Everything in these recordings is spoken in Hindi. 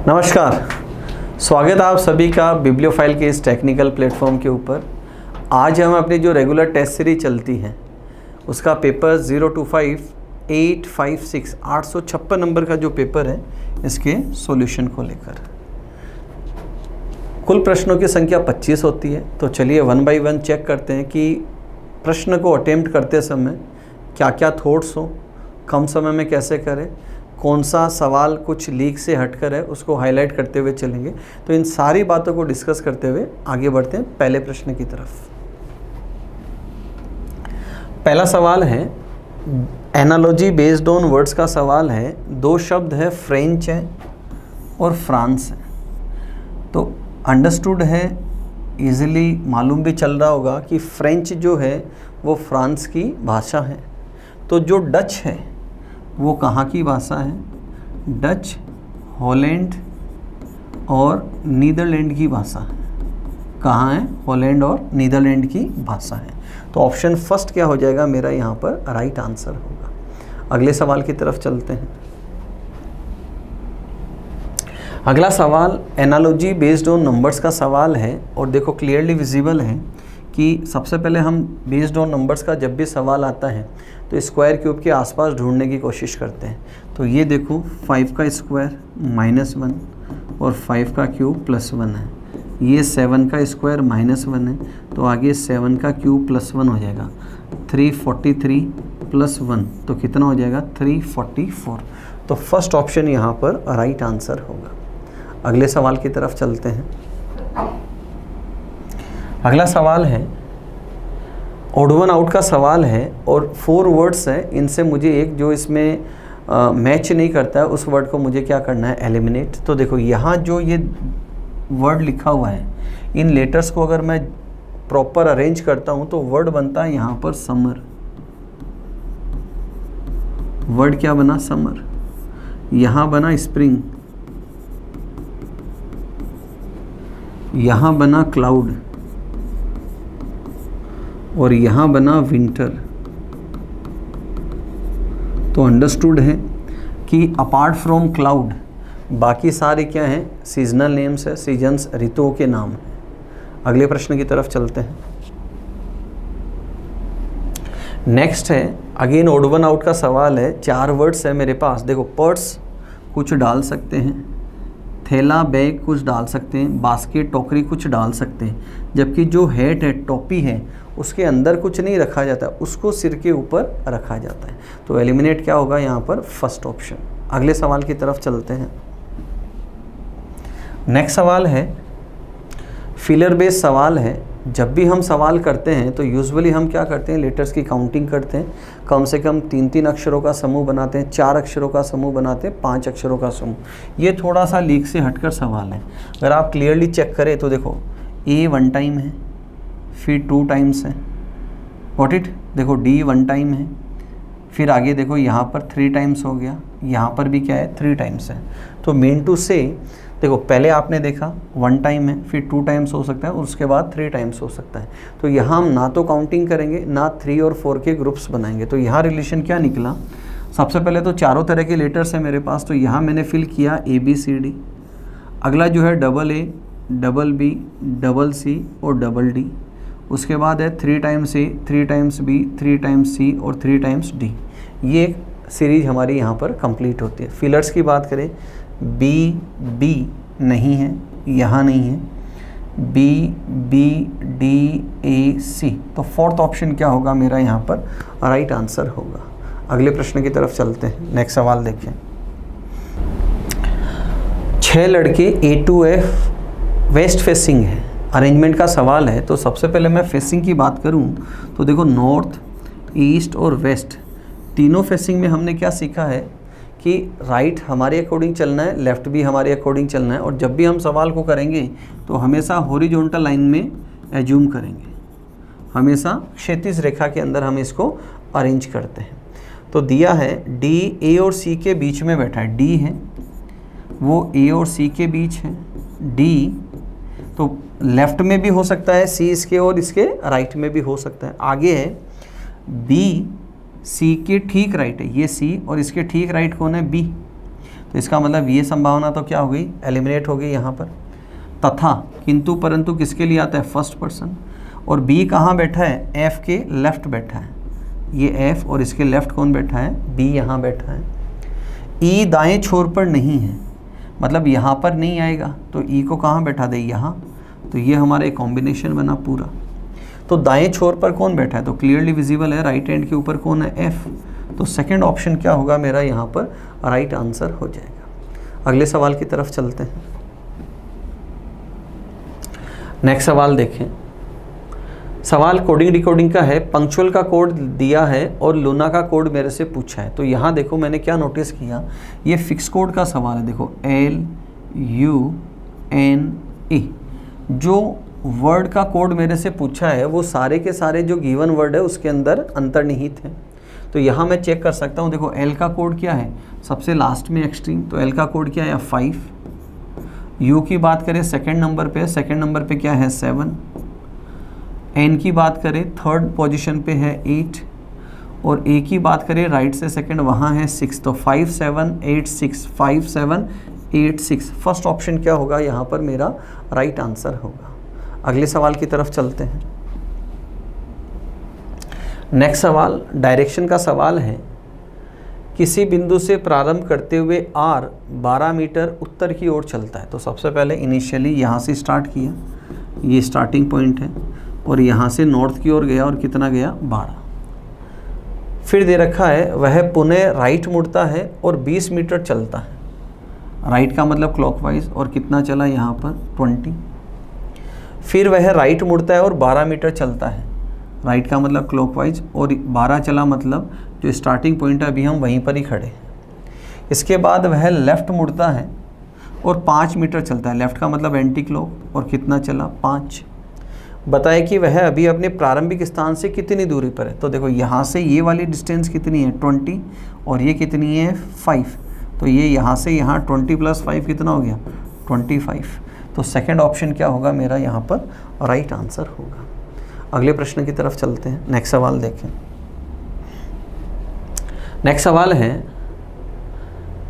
नमस्कार, स्वागत है आप सभी का बिब्लियोफाइल के इस टेक्निकल प्लेटफॉर्म के ऊपर। आज हम अपनी जो रेगुलर टेस्ट सीरीज चलती है उसका पेपर 025-856 856 नंबर का जो पेपर है इसके सॉल्यूशन को लेकर कुल प्रश्नों की संख्या 25 होती है। तो चलिए वन बाय वन चेक करते हैं कि प्रश्न को अटेम्प्ट करते समय क्या क्या थॉट्स हो, कम समय में कैसे करें, कौन सा सवाल कुछ लीक से हटकर है उसको हाईलाइट करते हुए चलेंगे। तो इन सारी बातों को डिस्कस करते हुए आगे बढ़ते हैं पहले प्रश्न की तरफ। पहला सवाल है एनालॉजी बेस्ड ऑन वर्ड्स का सवाल है। दो शब्द है, फ्रेंच है और फ्रांस है। तो अंडरस्टूड है, इजीली मालूम भी चल रहा होगा कि फ्रेंच जो है वो फ्रांस की भाषा है। तो जो डच है वो कहाँ की भाषा है? डच, हॉलैंड और नीदरलैंड की भाषा है। कहाँ है? हॉलैंड और नीदरलैंड की भाषा है। तो ऑप्शन फर्स्ट क्या हो जाएगा मेरा यहाँ पर राइट आंसर होगा। अगले सवाल की तरफ चलते हैं। अगला सवाल एनालॉजी बेस्ड ऑन नंबर्स का सवाल है और देखो क्लियरली विजिबल है कि सबसे पहले हम बेस्ड ऑन नंबर्स का जब भी सवाल आता है तो स्क्वायर क्यूब के आसपास ढूंढने की कोशिश करते हैं। तो ये देखो 5 का स्क्वायर -1 और 5 का क्यूब +1 है। ये 7 का स्क्वायर -1 है, तो आगे 7 का क्यूब +1 हो जाएगा। 343 + 1 तो कितना हो जाएगा? 344। तो फर्स्ट ऑप्शन यहाँ पर राइट आंसर होगा। अगले सवाल की तरफ चलते हैं। अगला सवाल है ऑड वन आउट का सवाल है और 4 वर्ड्स है। इनसे मुझे एक जो इसमें मैच नहीं करता है उस वर्ड को मुझे क्या करना है? एलिमिनेट। तो देखो यहाँ जो ये वर्ड लिखा हुआ है इन लेटर्स को अगर मैं प्रॉपर अरेंज करता हूँ तो वर्ड बनता है यहाँ पर समर। वर्ड क्या बना? समर। यहाँ बना स्प्रिंग, यहाँ बना क्लाउड और यहाँ बना विंटर। तो अंडरस्टूड है कि अपार्ट फ्रॉम क्लाउड बाकी सारे क्या हैं? सीजनल नेम्स है, सीजन्स ऋतुओं के नाम हैं। अगले प्रश्न की तरफ चलते हैं। नेक्स्ट है अगेन ऑड वन आउट का सवाल है। 4 वर्ड्स है मेरे पास। देखो पर्स कुछ डाल सकते हैं, थैला बैग कुछ डाल सकते हैं, बास्केट टोकरी कुछ डाल सकते हैं, जबकि जो हैट है, टोपी है, उसके अंदर कुछ नहीं रखा जाता, उसको सिर के ऊपर रखा जाता है। तो एलिमिनेट क्या होगा यहाँ पर? First option. अगले सवाल की तरफ चलते हैं। नेक्स्ट सवाल है फिलर बेस्ड सवाल है। जब भी हम सवाल करते हैं तो यूजुअली हम क्या करते हैं? लेटर्स की काउंटिंग करते हैं। कम से कम 3-3 अक्षरों का समूह बनाते हैं, 4 अक्षरों का समूह बनाते हैं, 5 अक्षरों का समूह। ये थोड़ा सा लीक से हटकर सवाल है। अगर आप क्लियरली चेक करें तो देखो ए 1 टाइम है, फिर 2 टाइम्स है, वॉट इट। देखो डी 1 टाइम है, फिर आगे देखो यहाँ पर 3 टाइम्स हो गया, यहाँ पर भी क्या है? 3 टाइम्स है। तो मीन टू से देखो पहले आपने देखा 1 टाइम है, फिर 2 टाइम्स हो सकता है और उसके बाद 3 टाइम्स हो सकता है। तो यहाँ हम ना तो काउंटिंग करेंगे ना 3 और 4 के ग्रुप्स बनाएंगे। तो यहाँ रिलेशन क्या निकला? सबसे पहले तो चारों तरह के लेटर्स हैं मेरे पास, तो यहाँ मैंने फिल किया ABCD। अगला जो है AA, BB, CC और DD। उसके बाद है 3 times A, 3 times B, 3 times C और 3 टाइम्स D। ये एक सीरीज हमारी यहाँ पर कंप्लीट होती है। फिलर्स की बात करें, B नहीं है, यहाँ नहीं है, BBDAC। तो फोर्थ ऑप्शन क्या होगा मेरा यहाँ पर? राइट आंसर होगा। अगले प्रश्न की तरफ चलते हैं। नेक्स्ट सवाल देखें। 6 लड़के A to F waste facing है, अरेंजमेंट का सवाल है। तो सबसे पहले मैं फेसिंग की बात करूं तो देखो नॉर्थ, ईस्ट और वेस्ट तीनों फेसिंग में हमने क्या सीखा है कि राइट हमारे अकॉर्डिंग चलना है, लेफ़्ट भी हमारे अकॉर्डिंग चलना है। और जब भी हम सवाल को करेंगे तो हमेशा हॉरिजॉन्टल लाइन में एज्यूम करेंगे, हमेशा क्षैतिज रेखा के अंदर हम इसको अरेंज करते हैं। तो दिया है डी ए और सी के बीच में बैठा है, डी है वो ए और सी के बीच है, डी तो लेफ़्ट में भी हो सकता है, सी इसके और इसके राइट में भी हो सकता है। आगे है बी सी के ठीक राइट है, ये सी और इसके ठीक राइट कौन है? बी। तो इसका मतलब ये संभावना तो क्या हो गई, एलिमिनेट हो गई यहाँ पर। तथा किंतु परंतु किसके लिए आता है, फर्स्ट पर्सन, और बी कहाँ बैठा है, एफ के लेफ्ट बैठा है, ये एफ और इसके लेफ्ट कौन बैठा है, बी यहाँ बैठा है। ई दाएं छोर पर नहीं है, मतलब यहाँ पर नहीं आएगा, तो ई को कहाँ बैठा दे, यहाँ, तो ये हमारा एक कॉम्बिनेशन बना पूरा। तो दाएं छोर पर कौन बैठा है, तो क्लियरली विजिबल है, राइट हैंड के ऊपर कौन है, एफ, तो सेकंड ऑप्शन क्या होगा मेरा यहाँ पर राइट आंसर हो जाएगा। अगले सवाल की तरफ चलते हैं। नेक्स्ट सवाल देखें। सवाल कोडिंग डिकोडिंग का है, पंक्चुअल का कोड दिया है और लूना का कोड मेरे से पूछा है। तो यहाँ देखो मैंने क्या नोटिस किया, ये फिक्स कोड का सवाल है। देखो LUNE, जो वर्ड का कोड मेरे से पूछा है वो सारे के सारे जो गिवन वर्ड है उसके अंदर अंतर्निहित है। तो यहाँ मैं चेक कर सकता हूँ। देखो L का कोड क्या है, सबसे लास्ट में एक्सट्रीम, तो L का कोड क्या है 5। U की बात करें सेकंड नंबर पे, सेकंड नंबर पे क्या है 7। N की बात करें थर्ड पोजीशन पे है 8, और A की बात करें राइट से सेकंड वहाँ है 6। तो 5 7 8 6, 5 7 8 6, फर्स्ट ऑप्शन क्या होगा यहाँ पर मेरा राइट आंसर होगा। अगले सवाल की तरफ चलते हैं। नेक्स्ट सवाल डायरेक्शन का सवाल है। किसी बिंदु से प्रारंभ करते हुए R 12 मीटर उत्तर की ओर चलता है। तो सबसे पहले इनिशियली यहाँ से स्टार्ट किया, ये स्टार्टिंग पॉइंट है, और यहाँ से नॉर्थ की ओर गया और कितना गया 12। फिर दे रखा है वह पुनः राइट मुड़ता है और 20 मीटर चलता है। राइट का मतलब क्लॉकवाइज, और कितना चला यहाँ पर 20। फिर वह राइट मुड़ता है और 12 मीटर चलता है। राइट का मतलब क्लॉकवाइज, और 12 चला मतलब जो स्टार्टिंग पॉइंट है अभी हम वहीं पर ही खड़े हैं। इसके बाद वह लेफ़्ट मुड़ता है और 5 मीटर चलता है। लेफ़्ट का मतलब एंटी क्लॉक, और कितना चला 5। बताए कि वह अभी अपने प्रारंभिक स्थान से कितनी दूरी पर है। तो देखो यहाँ से ये वाली डिस्टेंस कितनी है 20, और ये कितनी है 5। तो ये यहाँ से यहाँ 20 + 5 कितना हो गया 25। तो सेकंड ऑप्शन क्या होगा मेरा यहाँ पर राइट आंसर होगा। अगले प्रश्न की तरफ चलते हैं। नेक्स्ट सवाल देखें। नेक्स्ट सवाल है,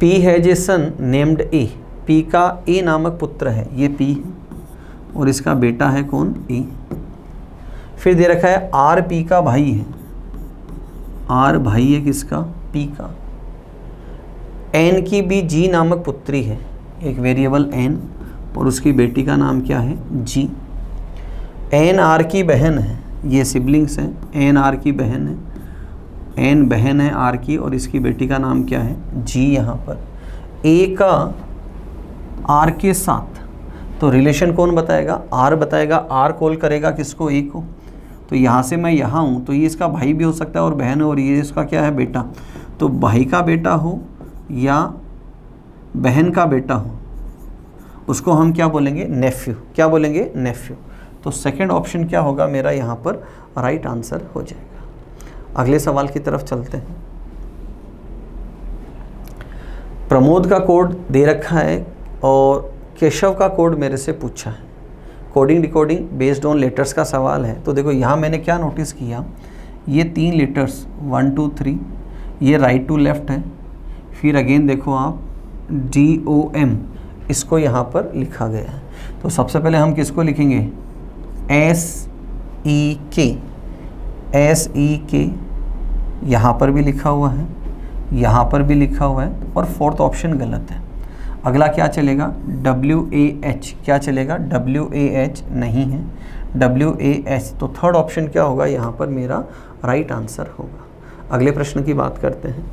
P has a son named A। P का A नामक पुत्र है, ये P है, और इसका बेटा है कौन A। फिर दे रखा है R P का भाई है। R भाई है किसका, P का। N की भी G नामक पुत्री है, एक वेरिएबल N, और उसकी बेटी का नाम क्या है G। N R की बहन है, ये सिबलिंग्स हैं, N R की बहन है, N बहन है R की, और इसकी बेटी का नाम क्या है G। यहाँ पर A का R के साथ, तो रिलेशन कौन बताएगा, R बताएगा। R कॉल करेगा किसको, A को। तो यहाँ से मैं यहाँ हूँ, तो ये इसका भाई भी हो सकता है और बहन है, और ये इसका क्या है बेटा। तो भाई का बेटा हो या बहन का बेटा हो, उसको हम क्या बोलेंगे, नेफ्यू। क्या बोलेंगे, नेफ्यू। तो सेकंड ऑप्शन क्या होगा मेरा यहाँ पर राइट आंसर हो जाएगा। अगले सवाल की तरफ चलते हैं। प्रमोद का कोड दे रखा है और केशव का कोड मेरे से पूछा है। Coding decoding based on letters का सवाल है। तो देखो यहाँ मैंने क्या नोटिस किया, ये 3 लेटर्स 1 2 3, ये राइट टू लेफ्ट है। फिर अगेन देखो आप DOM, इसको यहाँ पर लिखा गया है। तो सबसे पहले हम किसको लिखेंगे, SEK, यहाँ पर भी लिखा हुआ है, यहाँ पर भी लिखा हुआ है, और फोर्थ ऑप्शन गलत है। अगला क्या चलेगा, WAH, क्या चलेगा, WAH नहीं है, WAH। तो थर्ड ऑप्शन क्या होगा यहाँ पर मेरा राइट आंसर होगा। अगले प्रश्न की बात करते हैं।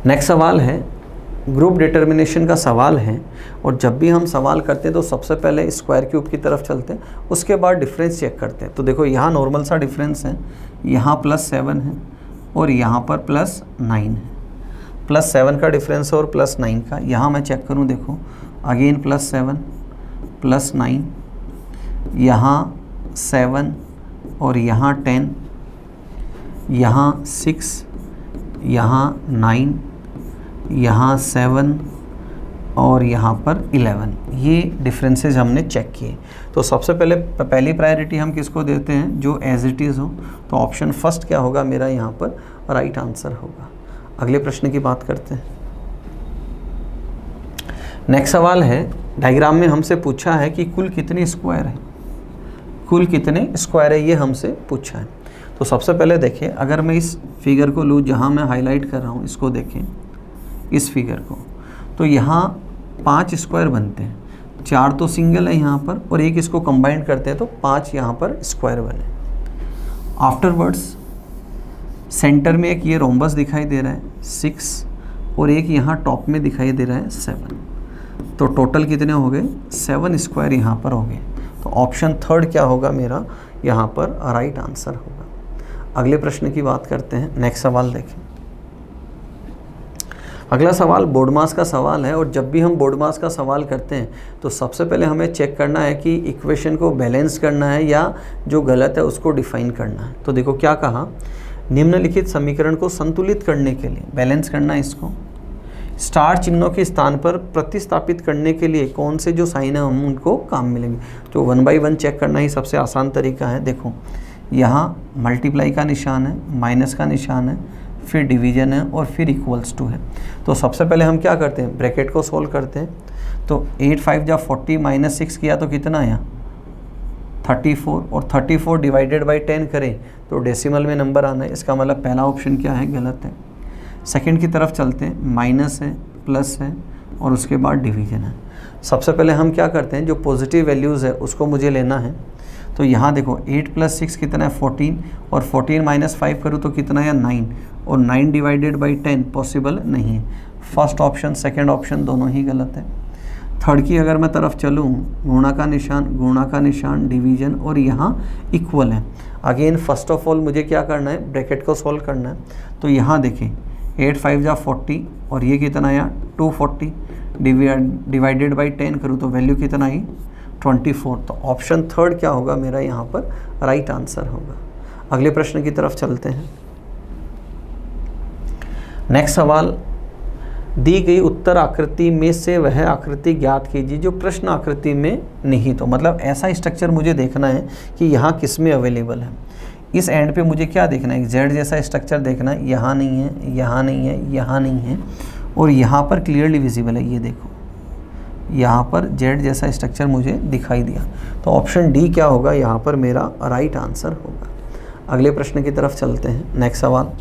नेक्स्ट सवाल है, ग्रुप डिटर्मिनेशन का सवाल है, और जब भी हम सवाल करते हैं तो सबसे पहले स्क्वायर क्यूब की तरफ चलते हैं, उसके बाद डिफरेंस चेक करते हैं। तो देखो यहाँ नॉर्मल सा डिफरेंस है, यहाँ +7 है और यहाँ पर +9 है। +7 का डिफरेंस है और +9 का, यहाँ मैं चेक करूँ, देखो अगेन +7 +9, यहाँ 7 और यहाँ 10, यहाँ 6, यहाँ 9, यहाँ 7 और यहाँ पर 11। ये डिफरेंसेस हमने चेक किए। तो सबसे पहली प्रायोरिटी हम किसको देते हैं, जो एज इट इज़ हो। तो ऑप्शन फर्स्ट क्या होगा मेरा यहाँ पर राइट आंसर होगा। अगले प्रश्न की बात करते हैं। नेक्स्ट सवाल है, डायग्राम में हमसे पूछा है कि कुल कितने स्क्वायर है, कुल कितने स्क्वायर है, ये हमसे पूछा है। तो सबसे पहले देखिए, अगर मैं इस फिगर को लूँ जहाँ मैं हाईलाइट कर रहा हूँ, इसको देखें, इस फिगर को, तो यहाँ 5 स्क्वायर बनते हैं, 4 तो सिंगल है यहाँ पर और एक इसको कंबाइन करते हैं तो 5 यहाँ पर स्क्वायर बने। आफ्टरवर्ड्स सेंटर में एक ये रोम्बस दिखाई दे रहा है 6 और एक यहाँ टॉप में दिखाई दे रहा है 7, तो टोटल कितने हो गए, 7 स्क्वायर यहाँ पर हो गए। तो ऑप्शन थर्ड क्या होगा मेरा यहाँ पर राइट आंसर होगा। अगले प्रश्न की बात करते हैं। नेक्स्ट सवाल देखें। अगला सवाल बोर्ड मास का सवाल है और जब भी हम बोर्ड मास का सवाल करते हैं तो सबसे पहले हमें चेक करना है कि इक्वेशन को बैलेंस करना है या जो गलत है उसको डिफाइन करना है। तो देखो क्या कहा, निम्नलिखित समीकरण को संतुलित करने के लिए बैलेंस करना है इसको, स्टार चिन्हों के स्थान पर प्रतिस्थापित करने के लिए कौन से जो साइन है हम उनको काम मिलेंगे। तो 1 बाय 1 चेक करना ही सबसे आसान तरीका है। देखो यहाँ मल्टीप्लाई का निशान है, माइनस का निशान है, फिर डिवीजन है और फिर इक्वल्स टू है। तो सबसे पहले हम क्या करते हैं, ब्रैकेट को सोल्व करते हैं। तो 8 5 जा 40 माइनस 6 किया तो कितना आया 34 और 34 डिवाइडेड बाई 10 करें तो डेसिमल में नंबर आना है। इसका मतलब पहला ऑप्शन क्या है, गलत है। सेकंड की तरफ चलते हैं, माइनस है, प्लस है और उसके बाद डिवीजन है। सबसे पहले हम क्या करते हैं, जो पॉजिटिव वैल्यूज़ है उसको मुझे लेना है। तो यहाँ देखो 8 + 6 कितना है 14 और 14 - 5 करूँ तो कितना है 9 और 9 डिवाइडेड बाई 10 पॉसिबल नहीं है। फर्स्ट ऑप्शन सेकंड ऑप्शन दोनों ही गलत है। थर्ड की अगर मैं तरफ चलूँ, गुणा का निशान डिवीजन और यहाँ इक्वल है। अगेन फर्स्ट ऑफ ऑल मुझे क्या करना है, ब्रैकेट को सॉल्व करना है। तो यहाँ देखिए 8 5 जा 40 और ये कितना आया 240 डिवाइडेड बाई 10 करूँ तो वैल्यू कितना आई 24। तो ऑप्शन थर्ड क्या होगा मेरा यहाँ पर राइट आंसर होगा। अगले प्रश्न की तरफ चलते हैं। नेक्स्ट सवाल, दी गई उत्तर आकृति में से वह आकृति ज्ञात कीजिए जो प्रश्न आकृति में निहित हो। मतलब ऐसा स्ट्रक्चर मुझे देखना है कि यहाँ किस में अवेलेबल है। इस एंड पे मुझे क्या देखना है, जेड जैसा स्ट्रक्चर देखना है, यहाँ नहीं है, यहाँ नहीं है, यहाँ नहीं है और यहाँ पर क्लियरली विजिबल है। ये देखो यहाँ पर जेड जैसा स्ट्रक्चर मुझे दिखाई दिया। तो ऑप्शन डी क्या होगा यहाँ पर मेरा राइट आंसर होगा। अगले प्रश्न की तरफ चलते हैं। नेक्स्ट सवाल,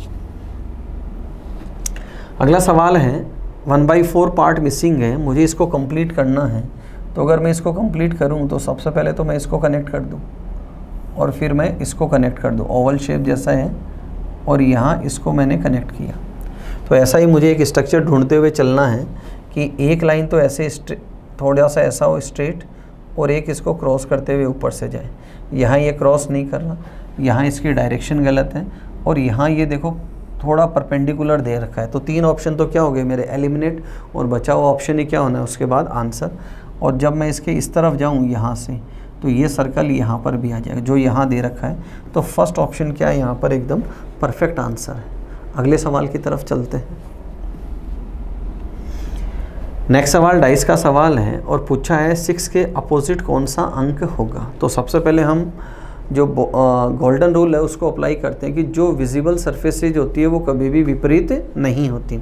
अगला सवाल है 1/4 पार्ट मिसिंग है, मुझे इसको कंप्लीट करना है। तो अगर मैं इसको कंप्लीट करूं तो सबसे पहले तो मैं इसको कनेक्ट कर दूं और फिर मैं इसको कनेक्ट कर दूं। ओवल शेप जैसा है और यहाँ इसको मैंने कनेक्ट किया। तो ऐसा ही मुझे एक स्ट्रक्चर ढूंढते हुए चलना है कि एक लाइन तो ऐसे थोड़ा सा ऐसा हो स्ट्रेट और एक इसको क्रॉस करते हुए ऊपर से जाए। यहाँ ये क्रॉस नहीं कर रहा, यहाँ इसकी डायरेक्शन गलत है और यहाँ ये देखो थोड़ा परपेंडिकुलर दे रखा है। तो 3 ऑप्शन तो क्या हो गए मेरे, एलिमिनेट, और बचा हुआ ऑप्शन ही क्या होना है उसके बाद आंसर। और जब मैं इसके इस तरफ जाऊँ यहाँ से तो ये सर्कल यहाँ पर भी आ जाएगा जो यहाँ दे रखा है। तो फर्स्ट ऑप्शन क्या है यहाँ पर एकदम परफेक्ट आंसर है। अगले सवाल की तरफ चलते हैं। नेक्स्ट सवाल डाइस का सवाल है और पूछा है 6 के अपोजिट कौन सा अंक होगा। तो सबसे पहले हम जो गोल्डन रूल है उसको अप्लाई करते हैं कि जो विजिबल सरफेसेज होती है वो कभी भी विपरीत नहीं होती।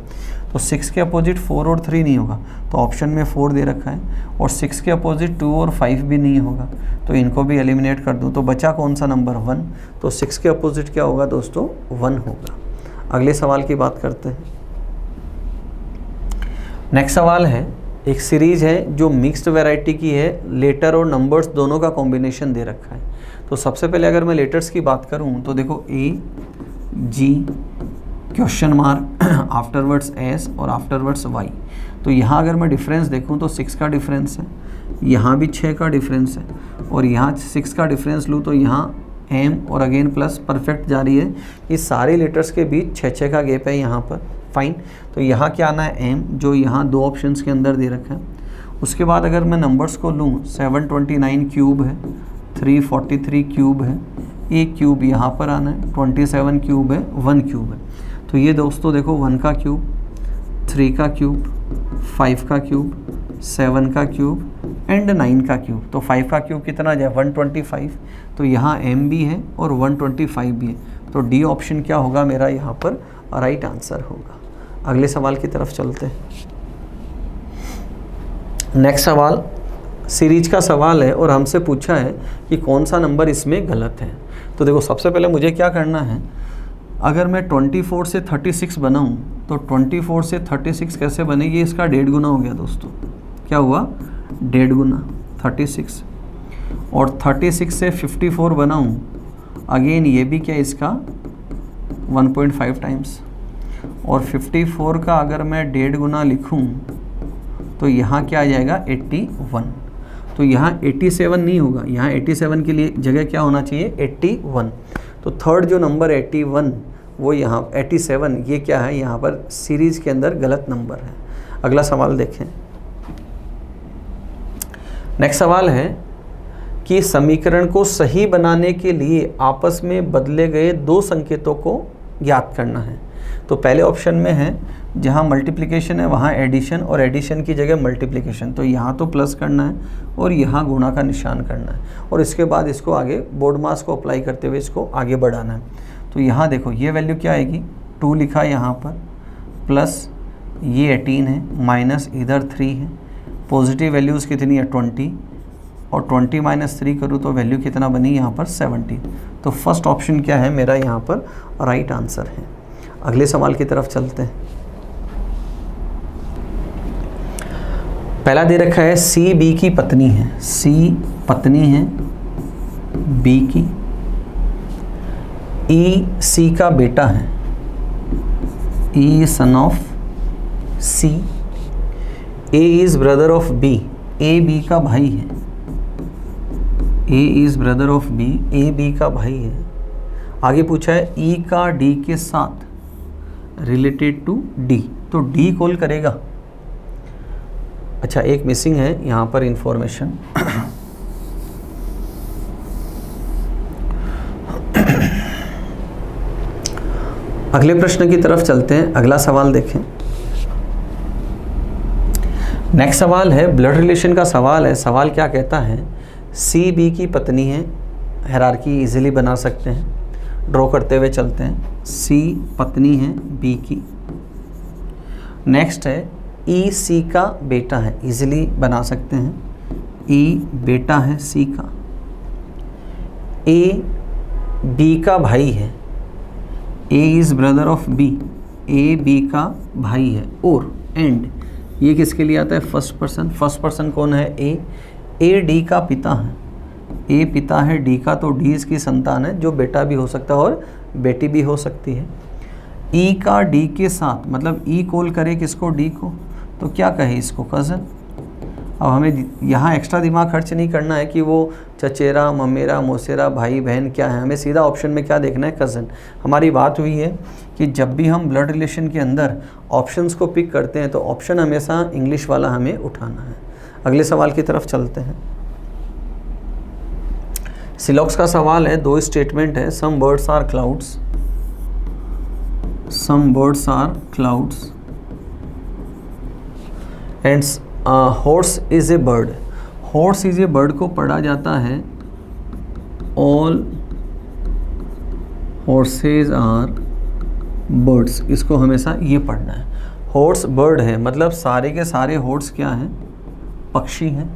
तो 6 के अपोजिट 4 और 3 नहीं होगा, तो ऑप्शन में 4 दे रखा है और 6 के अपोजिट 2 और 5 भी नहीं होगा, तो इनको भी एलिमिनेट कर दूँ। तो बचा कौन सा नंबर 1। तो 6 के अपोजिट क्या होगा दोस्तों 1 होगा। अगले सवाल की बात करते हैं। नेक्स्ट सवाल है, एक सीरीज है जो मिक्स्ड वैरायटी की है, लेटर और नंबर्स दोनों का कॉम्बिनेशन दे रखा है। तो सबसे पहले अगर मैं लेटर्स की बात करूं तो देखो AG question mark afterwards S और आफ्टरवर्ड्स Y। तो यहाँ अगर मैं डिफरेंस देखूं तो 6 का डिफरेंस है, यहाँ भी 6 का डिफरेंस है और यहाँ 6 का डिफरेंस लूँ तो यहाँ M और अगेन प्लस परफेक्ट जारी है। इस सारे लेटर्स के बीच 6 का गैप है यहाँ पर, फाइन। तो यहाँ क्या आना है M, जो यहाँ 2 ऑप्शंस के अंदर दे रखा है। उसके बाद अगर मैं नंबर्स को लूँ 729 क्यूब है, 343 क्यूब है, एक क्यूब यहाँ पर आना है, 27 क्यूब है, 1 क्यूब है। तो ये दोस्तों देखो 1 का क्यूब, 3 का क्यूब, 5 का क्यूब, 7 का क्यूब एंड 9 का क्यूब। तो 5 का क्यूब कितना आ जाए 125। तो यहाँ M भी है और 125 भी है। तो डी ऑप्शन क्या होगा मेरा यहाँ पर राइट आंसर होगा। अगले सवाल की तरफ चलते हैं। नेक्स्ट सवाल सीरीज का सवाल है और हमसे पूछा है कि कौन सा नंबर इसमें गलत है। तो देखो सबसे पहले मुझे क्या करना है, अगर मैं 24 से 36 बनाऊं तो 24 से 36 कैसे बनेगी, इसका 1.5 गुना हो गया दोस्तों। क्या हुआ, 1.5 गुना 36। और 36 से 54 बनाऊं, अगेन ये भी क्या इसका 1.5 टाइम्स। और 54 का अगर मैं 1.5 गुना लिखूं तो यहाँ क्या आ जाएगा 81। तो यहाँ 87 नहीं होगा, यहाँ 87 के लिए जगह क्या होना चाहिए 81। तो थर्ड जो नंबर 81 वो यहाँ 87, ये क्या है यहाँ पर सीरीज के अंदर गलत नंबर है। अगला सवाल देखें। नेक्स्ट सवाल है कि समीकरण को सही बनाने के लिए आपस में बदले गए दो संकेतों को ज्ञात करना है। तो पहले ऑप्शन में है जहाँ मल्टीप्लिकेशन है वहाँ एडिशन, और एडिशन की जगह मल्टीप्लिकेशन। तो यहाँ तो प्लस करना है और यहाँ गुणा का निशान करना है, और इसके बाद इसको आगे बोर्ड मास को अप्लाई करते हुए इसको आगे बढ़ाना है। तो यहाँ देखो ये वैल्यू क्या आएगी, 2 लिखा है यहाँ पर, प्लस ये 18 है, माइनस इधर 3 है, पॉजिटिव वैल्यूज़ कितनी है 20, और 20 माइनस 3 करूँ तो वैल्यू कितना बनी यहाँ पर 17। तो फर्स्ट ऑप्शन क्या है मेरा यहाँ पर राइट आंसर है। अगले सवाल की तरफ चलते हैं। पहला दे रखा है सी बी की पत्नी है, सी पत्नी है बी की, ई सी का बेटा है, E son of C, A is brother of B, A B का भाई है, A is brother of B, A B का भाई है। आगे पूछा है ई का डी के साथ रिलेटेड टू डी, तो डी कॉल करेगा। अच्छा एक मिसिंग है यहाँ पर इंफॉर्मेशन, अगले प्रश्न की तरफ चलते हैं। अगला सवाल देखें। नेक्स्ट सवाल है ब्लड रिलेशन का सवाल है। सवाल क्या कहता है, सी बी की पत्नी है, हायरार्की इजीली बना सकते हैं, ड्रॉ करते हुए चलते हैं। सी पत्नी है बी की। नेक्स्ट है ई सी का बेटा है, इजीली बना सकते हैं, ई बेटा है सी का। ए बी का भाई है, A is brother of B, A B का भाई है। और एंड ये किसके लिए आता है, फर्स्ट पर्सन। फर्स्ट पर्सन कौन है, ए डी का पिता है, ए पिता है डी का, तो डी इसकी संतान है, जो बेटा भी हो सकता है और बेटी भी हो सकती है। ई का डी के साथ, मतलब ई कॉल करे किसको, डी को, तो क्या कहे इसको, कज़न। अब हमें यहाँ एक्स्ट्रा दिमाग खर्च नहीं करना है कि वो चचेरा ममेरा मौसेरा भाई बहन क्या है, हमें सीधा ऑप्शन में क्या देखना है, कज़न। हमारी बात हुई है कि जब भी हम ब्लड रिलेशन के अंदर ऑप्शंस को पिक करते हैं तो ऑप्शन हमेशा इंग्लिश वाला हमें उठाना है। अगले सवाल की तरफ चलते हैं। सिलॉक्स का सवाल है, दो स्टेटमेंट है, some birds are clouds, some birds are clouds and horse is a bird. Horse is a bird को पढ़ा जाता है ऑल हॉर्सेज आर बर्ड्स, इसको हमेशा ये पढ़ना है। हॉर्स बर्ड है मतलब सारे के सारे हॉर्स क्या हैं, पक्षी हैं।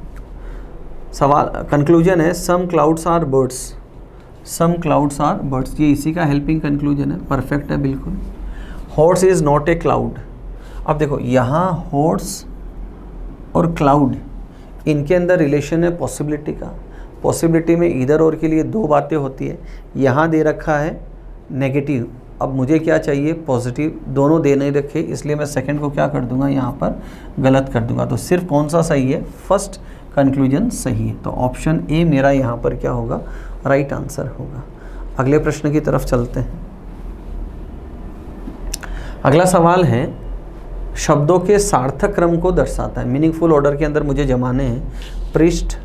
सवाल कंक्लूजन है some clouds are birds, some clouds are birds, ये इसी का हेल्पिंग कंक्लूजन है, परफेक्ट है बिल्कुल। Horse is not a cloud. अब देखो यहाँ हॉर्स और क्लाउड, इनके अंदर रिलेशन है पॉसिबिलिटी का। पॉसिबिलिटी में इधर और के लिए दो बातें होती है, यहाँ दे रखा है नेगेटिव, अब मुझे क्या चाहिए पॉजिटिव, दोनों दे नहीं रखे, इसलिए मैं सेकंड को क्या कर दूंगा यहाँ पर गलत कर दूंगा। तो सिर्फ कौन सा सही है, फर्स्ट कंक्लूजन सही है। तो ऑप्शन ए मेरा यहाँ पर क्या होगा, राइट आंसर होगा। अगले प्रश्न की तरफ चलते हैं। अगला सवाल है शब्दों के सार्थक क्रम को दर्शाता है, मीनिंगफुल ऑर्डर के अंदर मुझे जमाने हैं। पृष्ठ,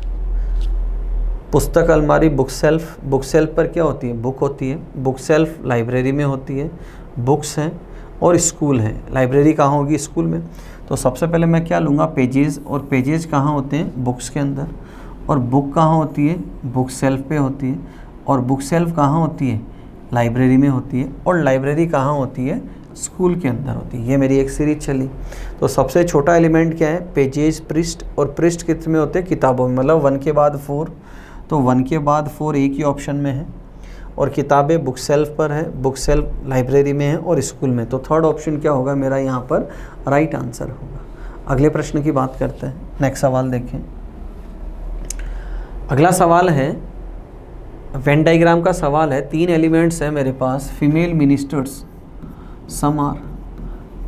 पुस्तक अलमारी, बुक सेल्फ। बुक सेल्फ पर क्या होती है, बुक होती है। बुक सेल्फ लाइब्रेरी में होती है, बुक्स हैं। और स्कूल है, लाइब्रेरी कहाँ होगी, स्कूल में। तो सबसे पहले मैं क्या लूँगा, पेजेस, और पेजेस कहाँ होते हैं, बुक्स के अंदर। और बुक कहाँ होती है, बुक सेल्फ पे होती है। और बुक सेल्फ कहाँ होती है, लाइब्रेरी में होती है। और लाइब्रेरी कहाँ होती है, स्कूल के अंदर होती है। ये मेरी एक सीरीज चली। तो सबसे छोटा एलिमेंट क्या है, पेजेस, पृष्ठ, और पृष्ठ कितने होते हैं, किताबों में, मतलब 1 के बाद 4, तो 1 के बाद 4 एक ही ऑप्शन में है, और किताबें बुक सेल्फ पर है, बुक सेल्फ लाइब्रेरी में है और स्कूल में, तो थर्ड ऑप्शन क्या होगा मेरा यहाँ पर राइट आंसर होगा। अगले प्रश्न की बात करते हैं। नेक्स्ट सवाल देखें। अगला सवाल है वेन डायग्राम का सवाल है। 3 एलिमेंट्स हैं मेरे पास। फीमेल मिनिस्टर्स, सम आर,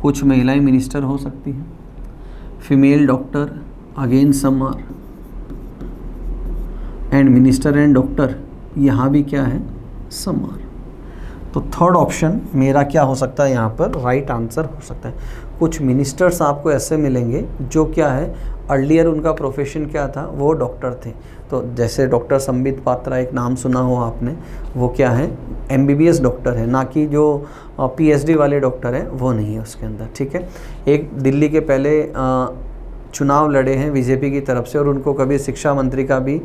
कुछ महिलाएं मिनिस्टर हो सकती हैं। Female doctor, again some are, and minister and doctor, यहाँ भी क्या है, सम आर। तो थर्ड ऑप्शन मेरा क्या हो सकता है यहाँ पर, राइट आंसर हो सकता है। कुछ मिनिस्टर्स आपको ऐसे मिलेंगे जो क्या है, अर्लियर उनका प्रोफेशन क्या था, वो डॉक्टर थे। तो जैसे डॉक्टर संबित पात्रा, एक नाम सुना हो आपने, वो क्या है, MBBS डॉक्टर है, ना कि जो PhD वाले डॉक्टर हैं वो नहीं है उसके अंदर, ठीक है। एक दिल्ली के पहले चुनाव लड़े हैं बीजेपी की तरफ से, और उनको कभी शिक्षा मंत्री का भी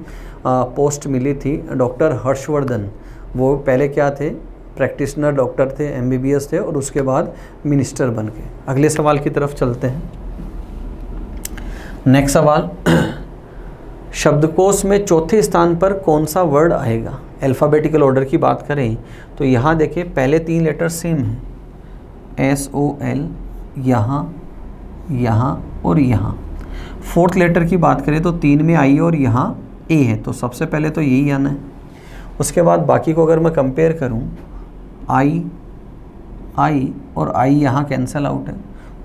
पोस्ट मिली थी, डॉक्टर हर्षवर्धन। वो पहले क्या थे, प्रैक्टिशनर डॉक्टर थे, MBBS थे, और उसके बाद मिनिस्टर बन गए। अगले सवाल की तरफ चलते हैं। नेक्स्ट सवाल, शब्दकोश में चौथे स्थान पर कौन सा वर्ड आएगा। अल्फ़ाबेटिकल ऑर्डर की बात करें तो यहाँ देखिए पहले 3 लेटर सेम हैं, SOL, यहाँ, यहाँ और यहाँ। फोर्थ लेटर की बात करें तो 3 में I और यहाँ A है, तो सबसे पहले तो यही आना है। उसके बाद बाकी को अगर मैं कंपेयर करूँ, I और I यहाँ कैंसिल आउट है।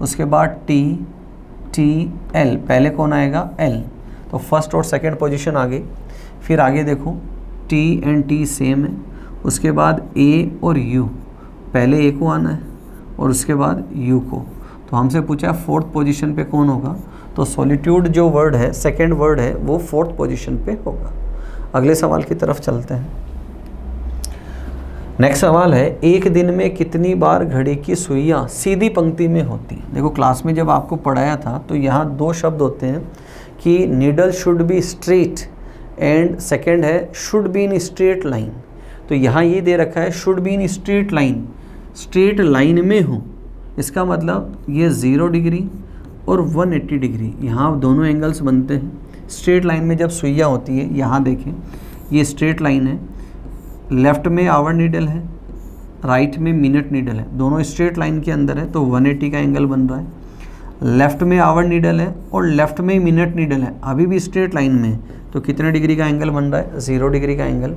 उसके बाद T, L, पहले कौन आएगा, L, तो फर्स्ट और सेकंड पोजीशन आ गई। फिर आगे देखो T एंड T सेम है। उसके बाद A और U, पहले A को आना है और उसके बाद U को। तो हमसे पूछा फोर्थ पोजीशन पे कौन होगा, तो सॉलिट्यूड जो वर्ड है, सेकंड वर्ड है, वो फोर्थ पोजीशन पे होगा। अगले सवाल की तरफ चलते हैं। नेक्स्ट सवाल है, एक दिन में कितनी बार घड़ी की सुइयाँ सीधी पंक्ति में होती हैं। देखो क्लास में जब आपको पढ़ाया था तो यहाँ 2 शब्द होते हैं कि needle should be straight and second है should be in straight line. तो यहाँ ये दे रखा है should be in straight line, straight line में हो, इसका मतलब ये 0 डिग्री और 180 डिग्री, यहाँ दोनों एंगल्स बनते हैं। स्ट्रेट लाइन में जब सुइयाँ होती है, यहाँ देखें ये स्ट्रेट लाइन है, लेफ़्ट में आवर नीडल है, राइट में मिनट नीडल है, दोनों स्ट्रेट लाइन के अंदर है, तो 180 का एंगल बन रहा है। लेफ़्ट में आवर नीडल है और लेफ़्ट में मिनट नीडल है, अभी भी स्ट्रेट लाइन में है, तो कितने डिग्री का एंगल बन रहा है, 0 डिग्री का एंगल।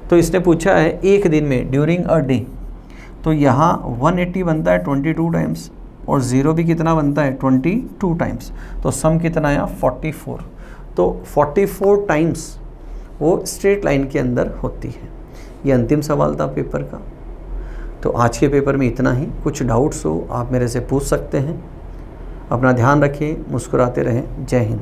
तो इसने पूछा है एक दिन में, ड्यूरिंग अ डे, तो यहाँ 180 बनता है 22 टाइम्स और 0 भी कितना बनता है, 22 टाइम्स, तो सम कितना आया, 44। तो 44 टाइम्स वो स्ट्रेट लाइन के अंदर होती है। ये अंतिम सवाल था पेपर का। तो आज के पेपर में इतना ही। कुछ डाउट्स हो आप मेरे से पूछ सकते हैं। अपना ध्यान रखें, मुस्कुराते रहें। जय हिंद।